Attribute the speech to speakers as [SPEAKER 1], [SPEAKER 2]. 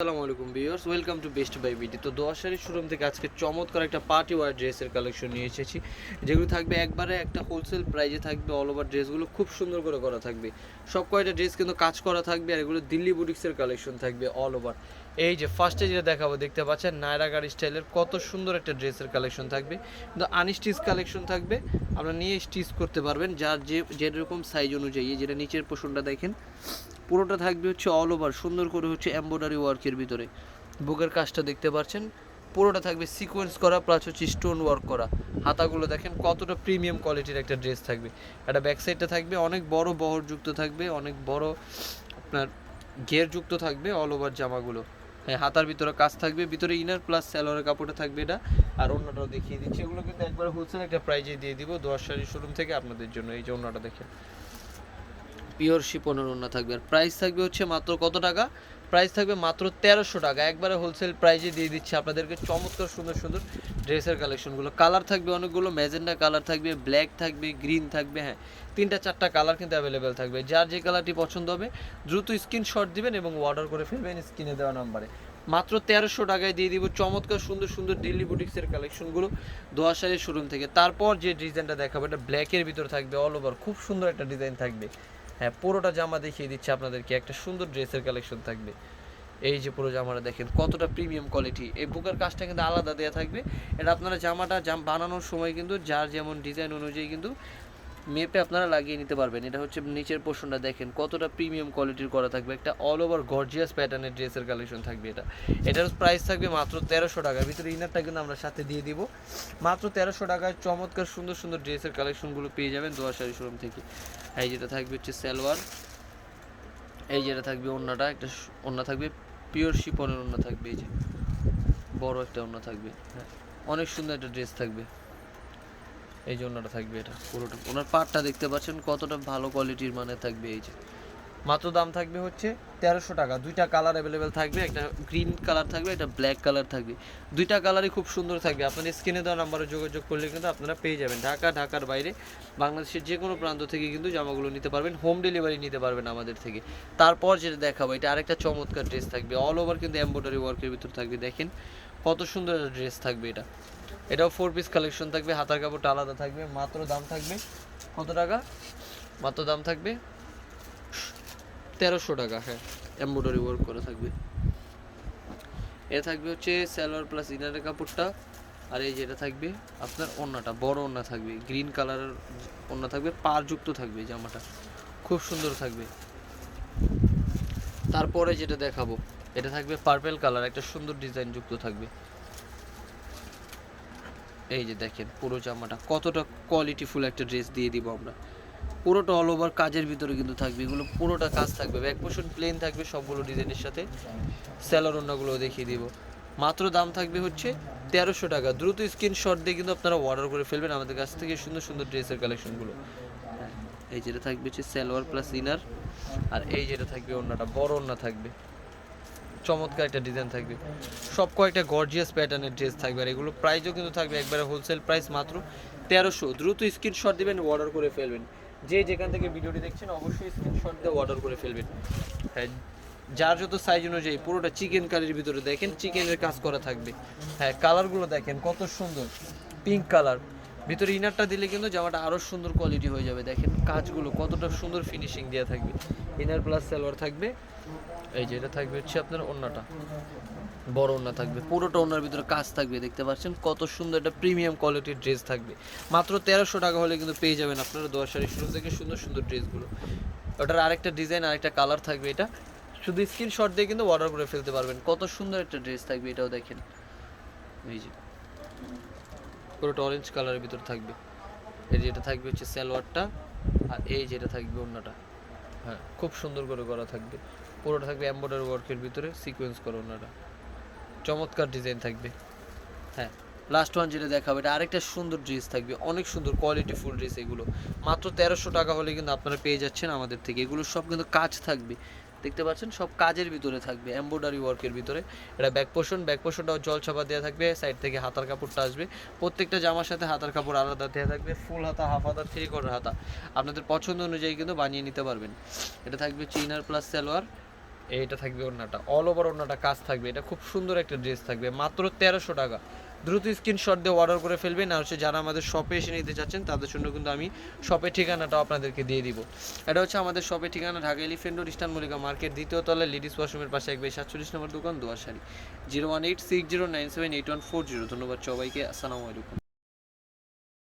[SPEAKER 1] আসসালামু আলাইকুম viewers, welcome to Best Buy BD. তো দোয়াশারি শোরুম থেকে আজকে চমৎকার একটা পার্টি ওয়্যার ড্রেসের কালেকশন নিয়ে এসেছি, যেগুলো থাকবে একবারে একটা হোলসেল প্রাইজে থাকবে। অল ওভার ড্রেসগুলো খুব সুন্দর করে করা থাকবে, সব কয়টা ড্রেস কিন্তু কাজ করা থাকবে, আর এগুলো দিল্লি বুটিক্সের কালেকশন থাকবে অল ওভার। এই যে ফার্স্টে যেটা দেখাবো, দেখতে পাচ্ছেন নায়রাগার স্টাইলের কত সুন্দর একটা ড্রেসের কালেকশন থাকবে, কিন্তু আনস্টিচ কালেকশন থাকবে। আপনারা নিয়ে স্টিচ করতে পারবেন যার যেরকম সাইজ অনুযায়ী। যেটা নিচের পোর্শনটা দেখেন, পুরোটা থাকবে হচ্ছে অল ওভার সুন্দর করে হচ্ছে এমব্রয়ডারি ওয়ার্কের ভিতরে। বুকের কাজটা দেখতে পাচ্ছেন, পুরোটা থাকবে সিকোয়েন্স করা প্লাস হচ্ছে স্টোন ওয়ার্ক করা। হাতাগুলো দেখেন কতটা প্রিমিয়াম কোয়ালিটির একটা ড্রেস থাকবে। একটা ব্যাক সাইডটা থাকবে অনেক বড় বহরযুক্ত থাকবে, অনেক বড় আপনার ঘেরযুক্ত থাকবে অল ওভার জামাগুলো। হ্যাঁ, হাতার ভিতরে কাজ থাকবে, ভিতরে ইনার প্লাস সালোয়ারের কাপড়টা থাকবে এটা। আর অন্যটাও দেখিয়ে দিচ্ছি, এগুলো কিন্তু একবার হোলসেল একটা প্রাইজে দিয়ে দিব দোয়াশারি শোরুম থেকে আপনাদের জন্য। এই যে অন্যটা দেখেন, পিওর শিপনের ওড়না থাকবে। আর প্রাইস থাকবে হচ্ছে মাত্র কত টাকা? প্রাইস থাকবে মাত্র 1300 টাকা। একবারে হোলসেল প্রাইজে দিয়ে দিচ্ছি আপনাদেরকে চমৎকার সুন্দর সুন্দর ড্রেসের কালেকশনগুলো। কালার থাকবে অনেকগুলো, ম্যাজেন্ডা কালার থাকবে, ব্ল্যাক থাকবে, গ্রিন থাকবে। হ্যাঁ, 3-4টা কালার কিন্তু অ্যাভেলেবেল থাকবে। যার যে কালারটি পছন্দ হবে দ্রুত স্ক্রিনশট দিবেন এবং অর্ডার করে ফেলবেন স্ক্রিনে দেওয়া নাম্বারে। মাত্র 1300 টাকায় দিয়ে দিব চমৎকার সুন্দর সুন্দর দিল্লি বুটিক্সের কালেকশনগুলো দোয়াশারি শোরুম থেকে। তারপর যে ডিজাইনটা দেখাবো, এটা ব্ল্যাকের ভিতর থাকবে অল ওভার, খুব সুন্দর একটা ডিজাইন থাকবে। হ্যাঁ, পুরোটা জামা দেখিয়ে দিচ্ছে আপনাদেরকে, একটা সুন্দর ড্রেসের কালেকশন থাকবে। এই যে পুরো জামাটা দেখেন কতটা প্রিমিয়াম কোয়ালিটি। এই বুকের কাজটা কিন্তু আলাদা দেওয়া থাকবে। এটা আপনারা জামাটা বানানোর সময় কিন্তু যার যেমন ডিজাইন অনুযায়ী কিন্তু মেপে আপনারা লাগিয়ে নিতে পারবেন। এটা হচ্ছে নিচের পোর্শনটা দেখেন কতটা প্রিমিয়াম কোয়ালিটির করা থাকবে, একটা অল ওভার গর্জিয়াস প্যাটার্নের ড্রেসের কালেকশন থাকবে এটা। এটার প্রাইস থাকবে মাত্র 1300 টাকা। ভিতরে ইনারটা কিন্তু আমরা সাথে দিয়ে দিব। মাত্র 1300 টাকায় চমৎকার সুন্দর সুন্দর ড্রেসের কালেকশনগুলো পেয়ে যাবেন দোয়াশারি শোরুম থেকে। এই যেটা থাকবে হচ্ছে সালোয়ার, এই যেটা থাকবে ওড়নাটা, একটা ওড়না থাকবে পিওর শিপনের ওড়না থাকবে। এই যে বড় একটা ওড়না থাকবে। হ্যাঁ, অনেক সুন্দর একটা ড্রেস থাকবে। এই যে ওড়নাটা থাকবে, এটা পুরোটা ওনার পাটটা দেখতে পাচ্ছেন কতটা ভালো কোয়ালিটির মানে থাকবে। এই যে মাত্র দাম থাকবে হচ্ছে 1300 টাকা। দুইটা কালার অ্যাভেলেবেল থাকবে, একটা গ্রিন কালার থাকবে, একটা ব্ল্যাক কালার থাকবে। দুইটা কালারই খুব সুন্দর থাকবে। আপনাদের স্ক্রিনে দেওয়া নাম্বারে যোগাযোগ করলে কিন্তু আপনারা পেয়ে যাবেন। ঢাকার বাইরে বাংলাদেশের যে কোনো প্রান্ত থেকে কিন্তু জামাগুলো নিতে পারবেন, হোম ডেলিভারি নিতে পারবেন আমাদের থেকে। তারপর যেটা দেখাবো, এটা আরেকটা চমৎকার ড্রেস থাকবে, অল ওভার কিন্তু এমব্রয়ডারি ওয়ার্কের ভিতর থাকবে। দেখেন কত সুন্দর একটা ড্রেস থাকবে এটা। এটাও 4 পিস কালেকশন থাকবে, হাতার কাপড়টা আলাদা থাকবে। মাত্র দাম থাকবে কত টাকা? মাত্র দাম থাকবে 1300 টাকা। হ্যাঁ, এমব্রয়ডারি ওয়ার্ক করা থাকবে। এটা থাকবে হচ্ছে সালোয়ার প্লাস ইনারের কাপড়টা। আর এই যেটা থাকবে আপনার ওড়নাটা, বড় ওড়না থাকবে, গ্রিন কালারের ওড়না থাকবে, পাড়যুক্ত থাকবে জামাটা, খুব সুন্দর থাকবে। তারপরে যেটা দেখাবো, এটা থাকবে পার্পেল কালার, একটা সুন্দর ডিজাইন যুক্ত থাকবে। এই যে দেখেন পুরো জামাটা কতটা কোয়ালিটিফুল একটা ড্রেস দিয়ে দিব আমরা। পুরোটা অল ওভার কাজের ভিতরে কিন্তু থাকবে, এগুলো পুরোটা কাজ থাকবে। ব্যাক পোর্শন প্লেন থাকবে সবগুলো ডিজাইনের সাথে। স্যালোর ওড়নাগুলো দেখিয়ে দিব। মাত্র দাম থাকবে হচ্ছে 1300 টাকা। দ্রুত স্ক্রিনশট দিয়ে কিন্তু আপনারা অর্ডার করে ফেলবেন আমাদের কাছ থেকে সুন্দর সুন্দর ড্রেসের কালেকশনগুলো। হ্যাঁ, এই যেটা থাকবে হচ্ছে সালোয়ার প্লাস ইনার। আর এই যেটা থাকবে ওড়নাটা, বড় ওড়না থাকবে, চমৎকার একটা ডিজাইন থাকবে। সব কয়েকটা গর্জিয়াস প্যাটার্নের ড্রেস থাকবে। আর এগুলো প্রাইসও কিন্তু থাকবে একবারে হোলসেল প্রাইস মাত্র 1300। দ্রুত স্ক্রিনশট দিবেন, অর্ডার করে ফেলবেন। যে যেখান থেকে ভিডিওটি দেখছেন অবশ্যই স্ক্রিনশট দিয়ে অর্ডার করে ফেলবেন। হ্যাঁ, যার যত সাইজ অনুযায়ী পুরোটা চিকেন কারির ভিতরে দেখেন চিকেনের কাজ করা থাকবে। হ্যাঁ, কালারগুলো দেখেন কত সুন্দর, পিঙ্ক কালার। ভিতরে ইনারটা দিলে কিন্তু জামাটা আরও সুন্দর কোয়ালিটি হয়ে যাবে। দেখেন কাজগুলো কতটা সুন্দর ফিনিশিং দেওয়া থাকবে। ইনার প্লাস সালোয়ার থাকবে। এই যে এটা থাকবে হচ্ছে আপনার ওড়নাটা, বড় ওড়না থাকবে, পুরোটা ওড়নার ভিতরে কাজ থাকবে। দেখতে পাচ্ছেন কত সুন্দর একটা প্রিমিয়াম কোয়ালিটির ড্রেস থাকবে। মাত্র 1300 টাকা হলে কিন্তু পেয়ে যাবেন আপনারা দোয়াশারি শুরু থেকে সুন্দর সুন্দর ড্রেসগুলো। ওটার আরেকটা ডিজাইন, আরেকটা কালার থাকবে। এটা শুধু স্ক্রিনশট দিয়ে কিন্তু অর্ডার করে ফেলতে পারবেন। কত সুন্দর একটা ড্রেস থাকবে, এটাও দেখেন। এই যে পুরোটা অরেঞ্জ কালারের ভিতর থাকবে। এই যেটা থাকবে হচ্ছে সালোয়ারটা, আর এই যেটা থাকবে ওড়নাটা। হ্যাঁ, খুব সুন্দর করে করা থাকবে। পুরোটা থাকবে এমব্রয়ডারি ওয়ার্কের ভিতরে সিকোয়েন্স করা ওড়নাটা, চমৎকার ডিজাইন থাকবে। হ্যাঁ, লাস্ট ওয়ান যেটা দেখাবো, এটা আরেকটা সুন্দর ড্রেস থাকবে, অনেক সুন্দর কোয়ালিটি ফুল ড্রেস। এগুলো মাত্র 1300 টাকা হলে কিন্তু আপনারা পেয়ে যাচ্ছেন আমাদের থেকে। এগুলো সব কিন্তু কাজ থাকবে, দেখতে পাচ্ছেন সব কাজের ভিতরে থাকবে, এমব্রয়ডারি ওয়ার্কের ভিতরে। এটা ব্যাক পোর্শনটাও জল ছাপা দেওয়া থাকবে, সাইড থেকে হাতার কাপড়টা আসবে। প্রত্যেকটা জামার সাথে হাতার কাপড় আলাদা দেওয়া থাকবে, ফুল হাতা, হাফ হাতা, 3/4 হাতা। আপনাদের পছন্দ অনুযায়ী কিন্তু বানিয়ে নিতে পারবেন। এটা থাকবে ইনার প্লাস সালোয়ার, এইটা থাকবে ওড়নাটা, অল ওভার ওড়নাটা কাজ থাকবে, এটা খুব সুন্দর একটা ড্রেস থাকবে, মাত্র 1300 টাকা। দ্রুত স্ক্রিনশট দিয়ে অর্ডার করে ফেলবেন। আর হচ্ছে যারা আমাদের শপে এসে নিতে চাচ্ছেন তাদের জন্য কিন্তু আমি শপের ঠিকানাটাও আপনাদেরকে দিয়ে দিব। এটা হচ্ছে আমাদের শপের ঠিকানা, Dhaka elephant road, eastern Mallika market, দ্বিতীয় তলায় লেডিস ওয়াশরুমের পাশে 147 নম্বর দোকান, দোয়াশাড়ি। 01860978140। ধন্যবাদ সবাইকে, আসসালামু আলাইকুম।